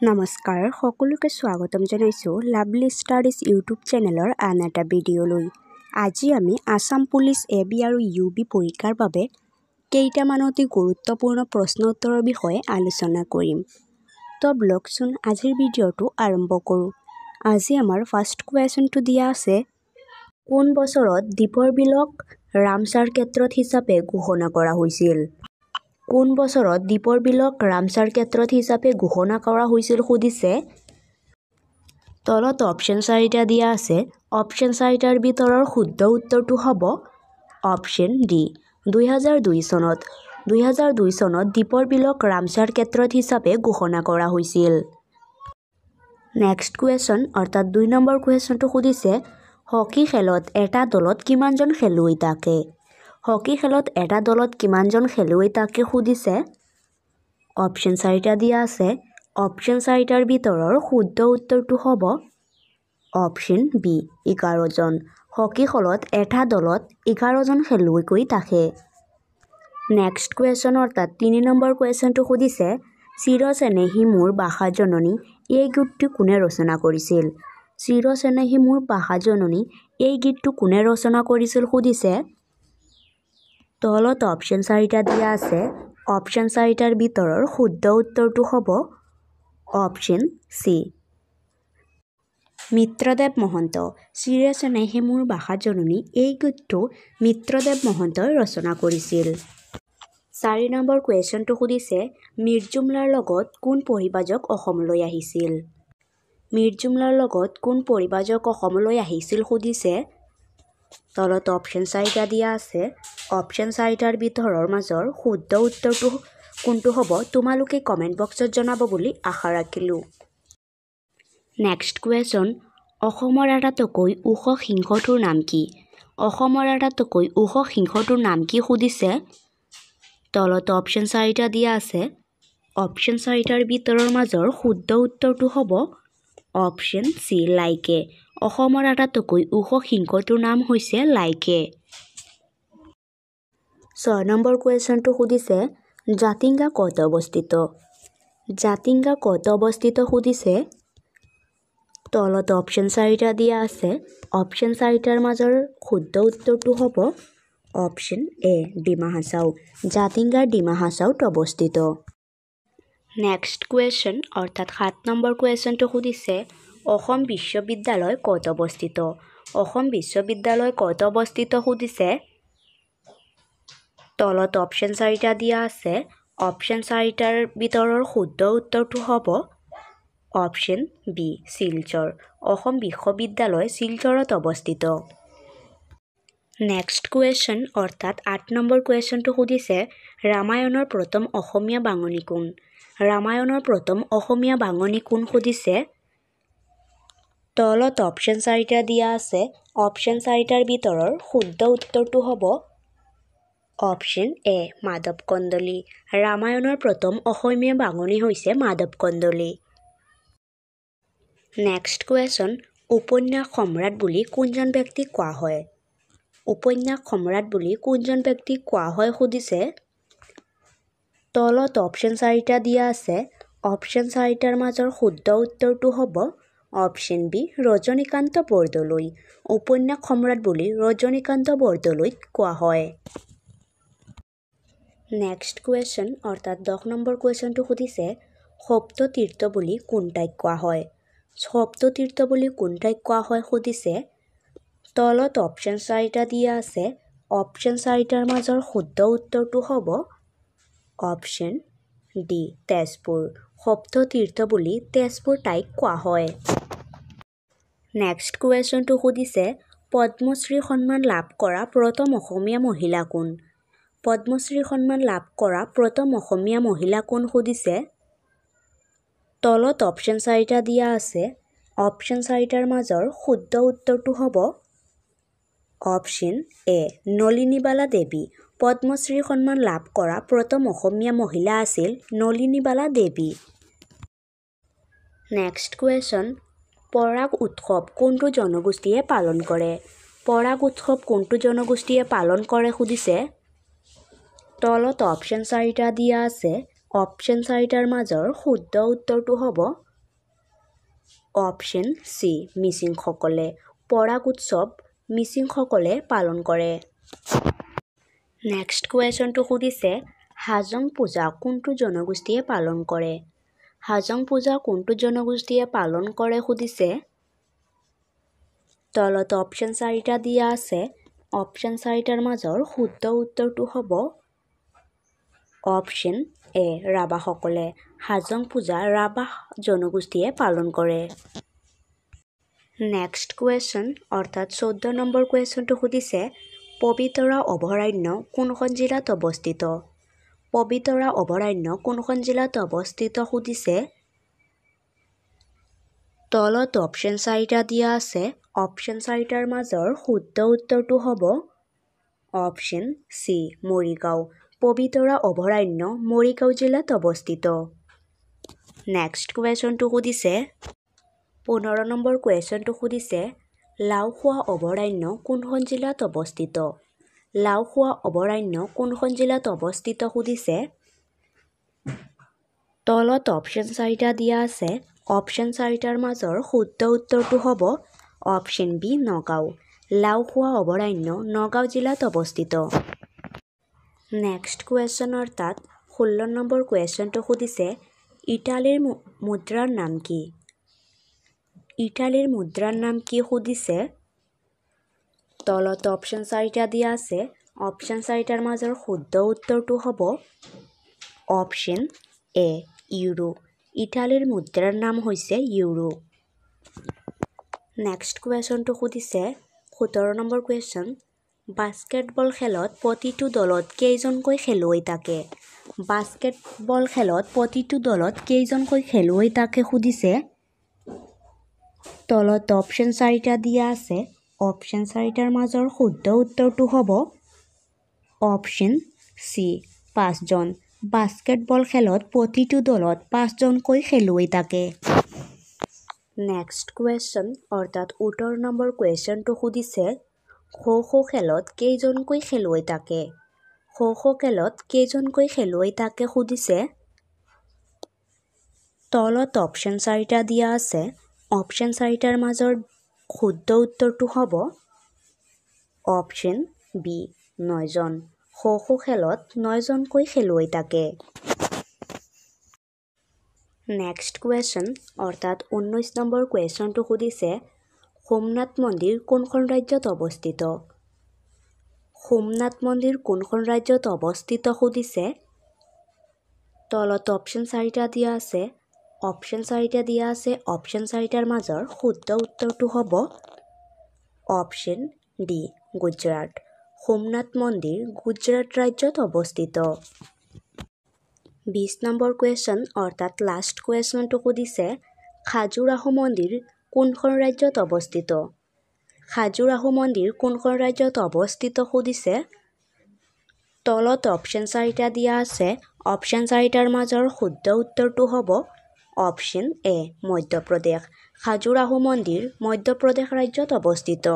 নমস্কাৰ সকলোকে স্বাগতম জনাইছোঁ লাভলি ষ্টাডিজ ইউটিউব চেনেলৰ আন এটা ভিডিঅ'লৈ। আজি আমি আসাম পুলিচ AB আৰু UB পৰীক্ষাৰ বাবে কেইটামান অতি গুৰুত্বপূৰ্ণ প্ৰশ্ন উত্তৰৰ বিষয়ে আলোচনা কৰিম। তো ব্লগচোন আজিৰ ভিডিঅ'টো আৰম্ভ কৰোঁ। আজি আমাৰ ফাৰ্ষ্ট কুৱেশ্যনটো দিয়া আছে, কোন বছৰত দীপৰ বিলক ৰামছাৰ ক্ষেত্ৰত হিচাপে ঘোষণা কৰা হৈছিল? কোন বছৰত দীপৰ বিলক ৰামছাৰ ক্ষেত্ৰত হিচাপে ঘোষণা কৰা হৈছিল সুধিছে। তলত অপশ্যন 4টা দিয়া আছে। অপশ্যন 4টাৰ ভিতৰৰ শুদ্ধ উত্তৰটো হ'ব অপশ্যন ডি 2002 চনত। 2002 চনত দীপৰ বিলক ৰামছাৰ ক্ষেত্ৰত হিচাপে ঘোষণা কৰা হৈছিল। নেক্সট কুৱেশ্যন অৰ্থাৎ 2 নম্বৰ কুৱেশ্যনটো সুধিছে, হকী খেলত এটা দলত কিমানজন খেলুৱৈ থাকে? হকী খেলত এটা দলত কিমানজন খেলুৱৈ থাকে সুধিছে। অপশ্যন 4টা দিয়া আছে। অপশ্যন 4টাৰ ভিতৰৰ শুদ্ধ উত্তৰটো হ'ব অপশ্যন বি 11জন। হকী খেলত এটা দলত 11জন খেলুৱৈকৈ থাকে। নেক্সট কুৱেশ্যন অৰ্থাৎ 3 নম্বৰ কুৱেশ্যনটো সুধিছে, চিৰ চেনেহী মোৰ ভাষা জননী এই গীতটো কোনে ৰচনা কৰিছিল? চিৰ চেনেহী মোৰ ভাষা জননী এই গীতটো কোনে ৰচনা কৰিছিল সুধিছে। তলত অপশ্যন 4টা দিয়া আছে। অপশ্যন 4টাৰ ভিতৰৰ শুদ্ধ উত্তৰটো হ'ব অপশ্যন চি মিত্ৰদেৱ মহন্ত। চিৰ চেনেহী মোৰ ভাষা জননী এই গীতটো মিত্ৰদেৱ মহন্তই ৰচনা কৰিছিল। 4 নম্বৰ কুৱেশ্যনটো সুধিছে, মীৰ জুমলাৰ লগত কোন পৰিব্ৰাজক অসমলৈ আহিছিল? মীৰ জুমলাৰ লগত কোন পৰিব্ৰাজক অসমলৈ আহিছিল সুধিছে। তলত অপশ্যন 4টা দিয়া আছে। অপশ্যন 4টাৰ ভিতৰৰ মাজৰ শুদ্ধ উত্তৰটো কোনটো হ'ব তোমালোকে কমেণ্ট বক্সত জনাব বুলি আশা ৰাখিলোঁ। নেক্সট কুৱেশ্যন, অসমৰ আটাইতকৈ ওখ সিংহটোৰ নাম কি? অসমৰ আটাইতকৈ ওখ সিংহটোৰ নাম কি সুধিছে। তলত অপশ্যন 4টা দিয়া আছে। অপশ্যন 4টাৰ ভিতৰৰ মাজৰ শুদ্ধ উত্তৰটো হ'ব অপশ্যন চি লাইকে। অসমৰ আটাইতকৈ ওখ সিংহটোৰ নাম হৈছে লাইকে। 6 নম্বৰ কুৱেশ্যনটো সুধিছে, জাতিংগা ক'ত অৱস্থিত? জাতিংগা ক'ত অৱস্থিত সুধিছে। তলত অপশ্যন 4টা দিয়া আছে। অপশ্যন 4টাৰ মাজৰ শুদ্ধ উত্তৰটো হ'ব অপশ্যন এ ডিমা হাছাও। জাতিংগা ডিমা হাছাওত অৱস্থিত। নেক্সট কুৱেশ্যন অৰ্থাৎ 7 নম্বৰ কুৱেশ্যনটো সুধিছে, অসম বিশ্ববিদ্যালয় ক'ত অৱস্থিত? অসম বিশ্ববিদ্যালয় ক'ত অৱস্থিত সুধিছে। তলত অপশ্যন 4টা দিয়া আছে। অপশ্যন 4টাৰ ভিতৰৰ শুদ্ধ উত্তৰটো হ'ব অপশ্যন বি শিলচৰ। অসম বিশ্ববিদ্যালয় শিলচৰত অৱস্থিত। নেক্সট কুৱেশ্যন অৰ্থাৎ 8 নম্বৰ কুৱেশ্যনটো সুধিছে, ৰামায়ণৰ প্ৰথম অসমীয়া বাঙনি কোন? ৰামায়ণৰ প্ৰথম অসমীয়া বাঙনি কোন সুধিছে। তলত অপশ্যন 4টা দিয়া আছে। অপশ্যন 4টাৰ ভিতৰৰ শুদ্ধ উত্তৰটো হ'ব অপশ্যন এ মাধৱ কন্দলী। ৰামায়ণৰ প্ৰথম অসমীয়া বাঙনি হৈছে মাধৱ কন্দলী। নেক্সট কুৱেশ্যন, উপন্যাস সম্ৰাট বুলি কোনজন ব্যক্তিক কোৱা হয়? উপন্যাস সম্ৰাট বুলি কোনজন ব্যক্তিক কোৱা হয় সুধিছে। তলত অপশ্যন 4টা দিয়া আছে। অপশ্যন 4টাৰ মাজৰ শুদ্ধ উত্তৰটো হ'ব অপশ্যন বি ৰজনীকান্ত বৰদলৈ। উপন্যাস সম্ৰাট বুলি ৰজনীকান্ত বৰদলৈক কোৱা হয়। নেক্সট কুৱেশ্যন অৰ্থাৎ 10 নম্বৰ কুৱেশ্যনটো সুধিছে, সপ্ততীৰ্থ বুলি কোন ঠাইক কোৱা হয়? সপ্ততীৰ্থ বুলি কোন ঠাইক কোৱা হয় সুধিছে। তলত অপশ্যন 4টা দিয়া আছে। অপশ্যন 4টাৰ মাজৰ শুদ্ধ উত্তৰটো হ'ব অপশ্যন ডি তেজপুৰ। সপ্ততীৰ্থ বুলি তেজপুৰ ঠাইক কোৱা হয়। নেক্সট কুৱেশ্যনটো সুধিছে, পদ্মশ্ৰী সন্মান লাভ কৰা প্ৰথম অসমীয়া মহিলা কোন? পদ্মশ্ৰী সন্মান লাভ কৰা প্ৰথম অসমীয়া মহিলা কোন সুধিছে। তলত অপশ্যন 4টা দিয়া আছে। অপশ্যন 4টাৰ মাজৰ শুদ্ধ উত্তৰটো হ'ব অপশ্যন এ নলিনীবালা দেৱী। পদ্মশ্ৰী সন্মান লাভ কৰা প্ৰথম অসমীয়া মহিলা আছিল নলিনীবালা দেৱী। নেক্সট কুৱেশ্যন, পৰাগ উৎসৱ কোনটো জনগোষ্ঠীয়ে পালন কৰে? পৰাগ উৎসৱ কোনটো জনগোষ্ঠীয়ে পালন কৰে সুধিছে। তলত অপশ্যন 4টা দিয়া আছে। অপশ্যন 4টাৰ মাজৰ শুদ্ধ উত্তৰটো হ'ব অপশ্যন চি মিচিংসকলে। পৰাগ উৎসৱ মিচিংসকলে পালন কৰে। নেক্সট কুৱেশ্যনটো সুধিছে হাজং পূজা কোনটো জনগোষ্ঠীয়ে পালন কৰে? হাজং পূজা কোনটো জনগোষ্ঠীয়ে পালন কৰে সুধিছে। তলত অপশ্যন 4টা দিয়া আছে। অপশ্যন 4টাৰ মাজৰ শুদ্ধ উত্তৰটো হ'ব অপশ্যন এ ৰাভাসকলে। হাজং পূজা ৰাভা জনগোষ্ঠীয়ে পালন কৰে। নেক্সট কুৱেশ্যন অৰ্থাৎ 14 নম্বৰ কুৱেশ্যনটো সুধিছে পবিতৰা অভয়াৰণ্য কোনখন জিলাত অৱস্থিত? পবিতৰা অভয়াৰণ্য কোনখন জিলাত অৱস্থিত সুধিছে। তলত অপশ্যন 4টা দিয়া আছে। অপশ্যন 4টাৰ মাজৰ শুদ্ধ উত্তৰটো হ'ব অপশ্যন চি মৰিগাঁও। পবিতৰা অভয়াৰণ্য মৰিগাঁও জিলাত অৱস্থিত। নেক্সট কুৱেশ্যনটো সুধিছে 15 নম্বৰ কুৱেশ্যনটো সুধিছে লাওখোৱা অভয়াৰণ্য কোনখন জিলাত অৱস্থিত? লাওখোৱা অভয়াৰণ্য কোনখন জিলাত অৱস্থিত সুধিছে। তলত অপশ্যন 4টা দিয়া আছে। অপশ্যন 4টাৰ মাজৰ শুদ্ধ উত্তৰটো হ'ব অপশ্যন বি নগাঁও। লাওখোৱা অভয়াৰণ্য নগাঁও জিলাত অৱস্থিত। নেক্সট কুৱেশ্যন অৰ্থাৎ 16 নম্বৰ কুৱেশ্যনটো সুধিছে ইটালীৰ মুদ্ৰাৰ নাম কি? ইটালীৰ মুদ্ৰাৰ নাম কি সুধিছে। তলত অপশ্যন 4টা দিয়া আছে। অপশ্যন 4টাৰ মাজৰ শুদ্ধ উত্তৰটো হ'ব অপশ্যন এ ইউৰো। ইটালীৰ মুদ্ৰাৰ নাম হৈছে ইউৰো। নেক্সট কুৱেশ্যনটো সুধিছে 17 নম্বৰ কুৱেশ্যন বাস্কেটবল খেলত প্ৰতিটো দলত কেইজনকৈ খেলুৱৈ থাকে? বাস্কেটবল খেলত প্ৰতিটো দলত কেইজনকৈ খেলুৱৈ থাকে সুধিছে। তলত অপশ্যন 4টা দিয়া আছে। অপশ্যন 4টাৰ মাজৰ শুদ্ধ উত্তৰটো হ'ব অপশ্যন চি 5জন। বাস্কেটবল খেলত প্ৰতিটো দলত 5জনকৈ খেলুৱৈ থাকে। নেক্সট কুৱেশ্যন অৰ্থাৎ 18 নম্বৰ কুৱেশ্যনটো সুধিছে খো-খো খেলত কেইজনকৈ খেলুৱৈ থাকে? খো-খো খেলত কেইজনকৈ খেলুৱৈ থাকে সুধিছে। তলত অপশ্যন 4টা দিয়া আছে। অপশ্যন 4টাৰ মাজৰ শুদ্ধ উত্তৰটো হ'ব অপশ্যন বি 9জন। খো-খো খেলত 9জনকৈ খেলুৱৈ থাকে। নেক্সট কুৱেশ্যন অৰ্থাৎ 19 নম্বৰ কুৱেশ্যনটো সুধিছে সোমনাথ মন্দিৰ কোনখন ৰাজ্যত অৱস্থিত? সোমনাথ মন্দিৰ কোনখন ৰাজ্যত অৱস্থিত সুধিছে। তলত অপশ্যন 4টা দিয়া আছে। অপশ্যন 4টা দিয়া আছে। অপশ্যন 4টাৰ মাজৰ শুদ্ধ উত্তৰটো হ'ব অপশ্যন ডি গুজৰাট। সোমনাথ মন্দিৰ গুজৰাট ৰাজ্যত অৱস্থিত। 20 নম্বৰ কুৱেশ্যন অৰ্থাৎ লাষ্ট কুৱেশ্যনটো সুধিছে খাজুৰাহো মন্দিৰ কোনখন ৰাজ্যত অৱস্থিত? খাজুৰাহো মন্দিৰ কোনখন ৰাজ্যত অৱস্থিত সুধিছে। তলত অপশ্যন 4টা দিয়া আছে। অপশ্যন 4টাৰ মাজৰ শুদ্ধ উত্তৰটো হ'ব অপশ্যন এ মধ্যপ্ৰদেশ। খাজুৰাহো মন্দিৰ মধ্যপ্ৰদেশ ৰাজ্যত অৱস্থিত।